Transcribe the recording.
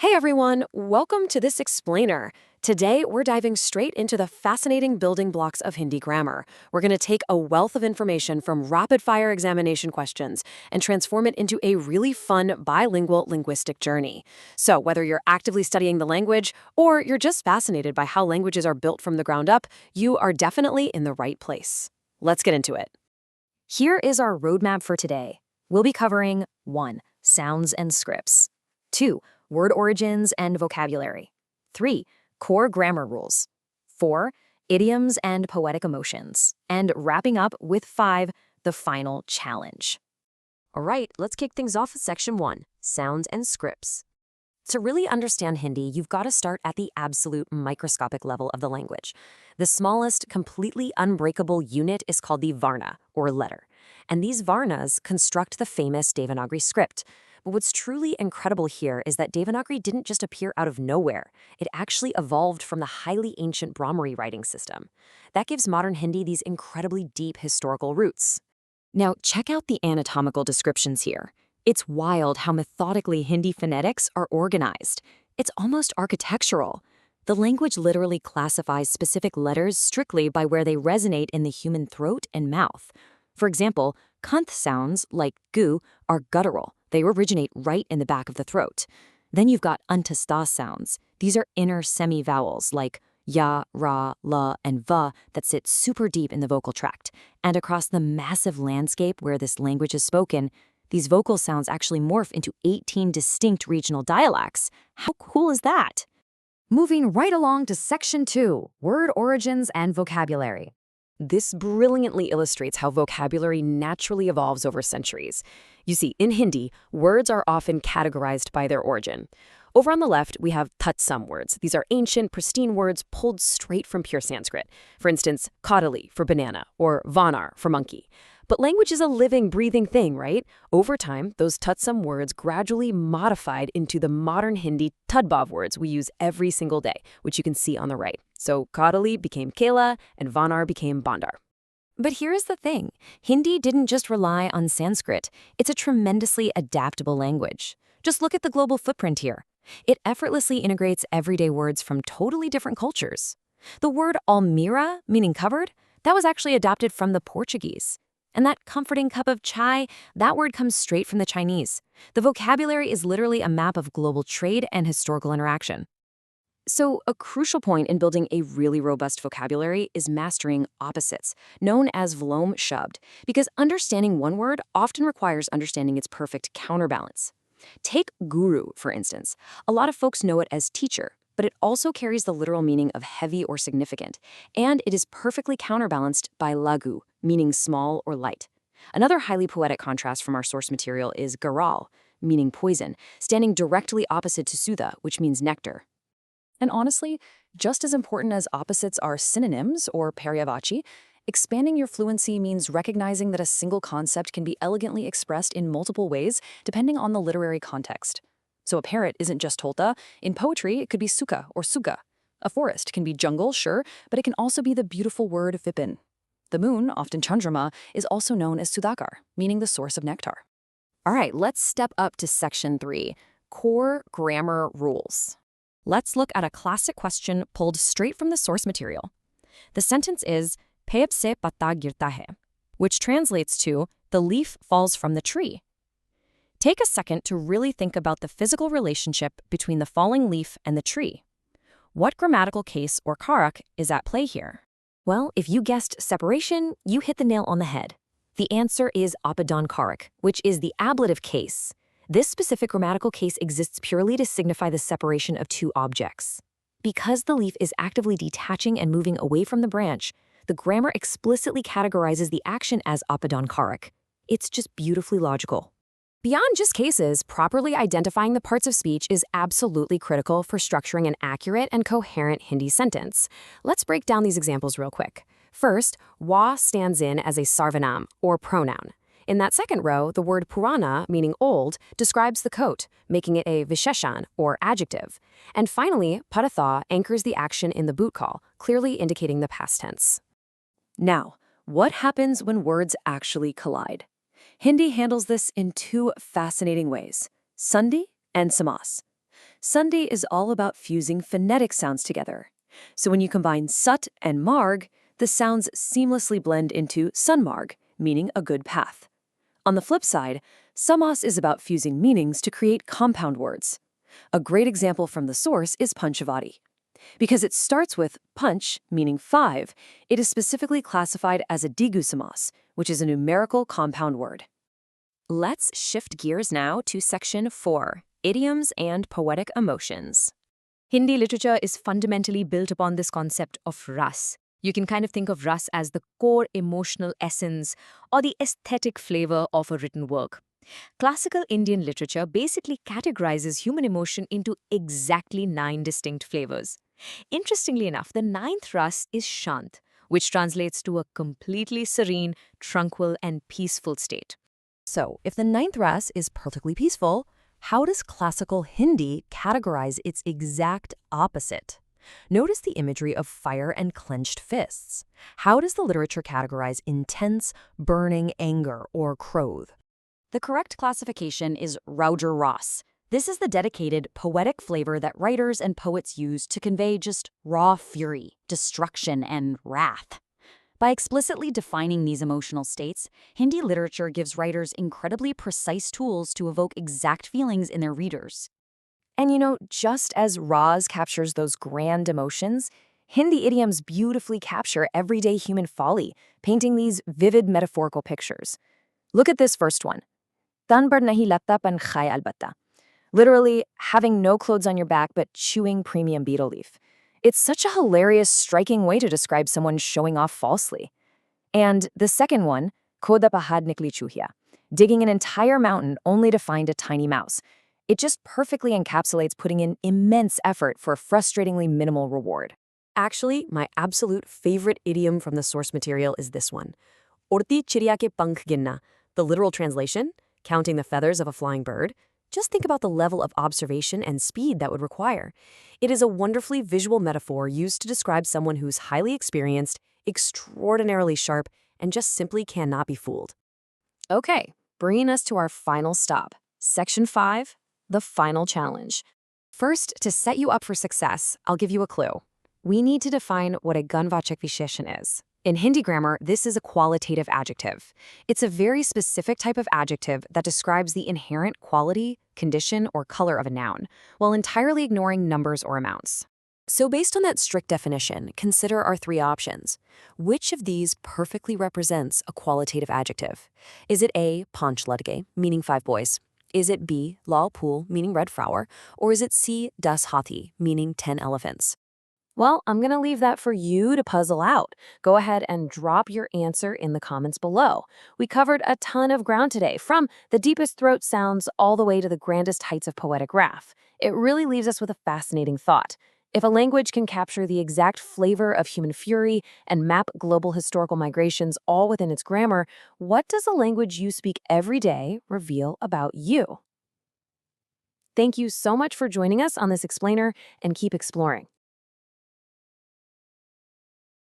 Hey everyone, welcome to this explainer. Today, we're diving straight into the fascinating building blocks of Hindi grammar. We're going to take a wealth of information from rapid-fire examination questions and transform it into a really fun bilingual linguistic journey. So, whether you're actively studying the language or you're just fascinated by how languages are built from the ground up, you are definitely in the right place. Let's get into it. Here is our roadmap for today. We'll be covering 1. Sounds and scripts. 2. Word origins and vocabulary. 3. Core grammar rules. 4. Idioms and poetic emotions. And wrapping up with 5. The final challenge. All right, let's kick things off with Section 1, Sounds and Scripts. To really understand Hindi, you've got to start at the absolute microscopic level of the language. The smallest, completely unbreakable unit is called the varna, or letter. And these varnas construct the famous Devanagari script. But what's truly incredible here is that Devanagari didn't just appear out of nowhere. It actually evolved from the highly ancient Brahmari writing system. That gives modern Hindi these incredibly deep historical roots. Now, check out the anatomical descriptions here. It's wild how methodically Hindi phonetics are organized. It's almost architectural. The language literally classifies specific letters strictly by where they resonate in the human throat and mouth. For example, kanth sounds, like gu, are guttural. They originate right in the back of the throat. Then you've got antasta sounds. These are inner semi-vowels like ya, ra, la, and va that sit super deep in the vocal tract. And across the massive landscape where this language is spoken, these vocal sounds actually morph into 18 distinct regional dialects. How cool is that? Moving right along to Section 2, Word origins and vocabulary. This brilliantly illustrates how vocabulary naturally evolves over centuries. You see, in Hindi, words are often categorized by their origin. Over on the left, we have tatsam words. These are ancient, pristine words pulled straight from pure Sanskrit. For instance, kadali for banana, or vanar for monkey. But language is a living, breathing thing, right? Over time, those tatsam words gradually modified into the modern Hindi tadbhav words we use every single day, which you can see on the right. So kadali became kela, and vanar became bandar. But here's the thing. Hindi didn't just rely on Sanskrit. It's a tremendously adaptable language. Just look at the global footprint here. It effortlessly integrates everyday words from totally different cultures. The word almira, meaning covered, that was actually adopted from the Portuguese. And that comforting cup of chai, that word comes straight from the Chinese. The vocabulary is literally a map of global trade and historical interaction. So, a crucial point in building a really robust vocabulary is mastering opposites, known as vlom shabd, because understanding one word often requires understanding its perfect counterbalance. Take guru, for instance. A lot of folks know it as teacher, but it also carries the literal meaning of heavy or significant, and it is perfectly counterbalanced by lagu, meaning small or light. Another highly poetic contrast from our source material is garal, meaning poison, standing directly opposite to sudha, which means nectar. And honestly, just as important as opposites are synonyms or paryavachi, expanding your fluency means recognizing that a single concept can be elegantly expressed in multiple ways depending on the literary context. So a parrot isn't just tolta. In poetry, it could be sukha or suga. A forest can be jungle, sure, but it can also be the beautiful word vipin. The moon, often chandrama, is also known as sudhakar, meaning the source of nectar. All right, let's step up to Section 3, Core Grammar Rules. Let's look at a classic question pulled straight from the source material. The sentence is, "Peb se patta girta hai," which translates to, "The leaf falls from the tree." Take a second to really think about the physical relationship between the falling leaf and the tree. What grammatical case or karak is at play here? Well, if you guessed separation, you hit the nail on the head. The answer is apadan karak, which is the ablative case. This specific grammatical case exists purely to signify the separation of two objects. Because the leaf is actively detaching and moving away from the branch, the grammar explicitly categorizes the action as apadan karak. It's just beautifully logical. Beyond just cases, properly identifying the parts of speech is absolutely critical for structuring an accurate and coherent Hindi sentence. Let's break down these examples real quick. First, wa stands in as a sarvanam, or pronoun. In that second row, the word purana, meaning old, describes the coat, making it a visheshan, or adjective. And finally, padatha anchors the action in the boot call, clearly indicating the past tense. Now, what happens when words actually collide? Hindi handles this in two fascinating ways, sandhi and samas. Sunday is all about fusing phonetic sounds together. So when you combine sut and marg, the sounds seamlessly blend into sunmarg, meaning a good path. On the flip side, Samas is about fusing meanings to create compound words. A great example from the source is Panchavati. Because it starts with punch, meaning 5, it is specifically classified as a Digu Samas, which is a numerical compound word. Let's shift gears now to section 4, Idioms and Poetic Emotions. Hindi literature is fundamentally built upon this concept of ras. You can kind of think of ras as the core emotional essence or the aesthetic flavor of a written work. Classical Indian literature basically categorizes human emotion into exactly 9 distinct flavors. Interestingly enough, the ninth ras is shant, which translates to a completely serene, tranquil, and peaceful state. So, if the ninth ras is perfectly peaceful, how does classical Hindi categorize its exact opposite? Notice the imagery of fire and clenched fists. How does the literature categorize intense, burning anger or krodh? The correct classification is Rauger Ras. This is the dedicated, poetic flavor that writers and poets use to convey just raw fury, destruction, and wrath. By explicitly defining these emotional states, Hindi literature gives writers incredibly precise tools to evoke exact feelings in their readers. And just as Raz captures those grand emotions, Hindi idioms beautifully capture everyday human folly, painting these vivid metaphorical pictures. Look at this first one. Tan par nahi latta pan khai albatta. Literally, having no clothes on your back but chewing premium betel leaf. It's such a hilarious, striking way to describe someone showing off falsely. And the second one, Koda pahad nikli chuhya, digging an entire mountain only to find a tiny mouse. It just perfectly encapsulates putting in immense effort for a frustratingly minimal reward. Actually, my absolute favorite idiom from the source material is this one. Urti chiriya ke pankh ginna. The literal translation, counting the feathers of a flying bird. Just think about the level of observation and speed that would require. It is a wonderfully visual metaphor used to describe someone who's highly experienced, extraordinarily sharp, and just simply cannot be fooled. Okay, bringing us to our final stop. Section 5, the final challenge. First, to set you up for success, I'll give you a clue. We need to define what a Gunvachak Visheshan is. In Hindi grammar, this is a qualitative adjective. It's a very specific type of adjective that describes the inherent quality, condition, or color of a noun, while entirely ignoring numbers or amounts. So based on that strict definition, consider our 3 options. Which of these perfectly represents a qualitative adjective? Is it A, Panch Ladge, meaning 5 boys? Is it B, Lal Pool, meaning red flower? Or is it C, Das Hathi, meaning 10 elephants? Well, I'm going to leave that for you to puzzle out. Go ahead and drop your answer in the comments below. We covered a ton of ground today, from the deepest throat sounds all the way to the grandest heights of poetic wrath. It really leaves us with a fascinating thought. If a language can capture the exact flavor of human fury and map global historical migrations all within its grammar, what does a language you speak every day reveal about you? Thank you so much for joining us on this explainer, and keep exploring.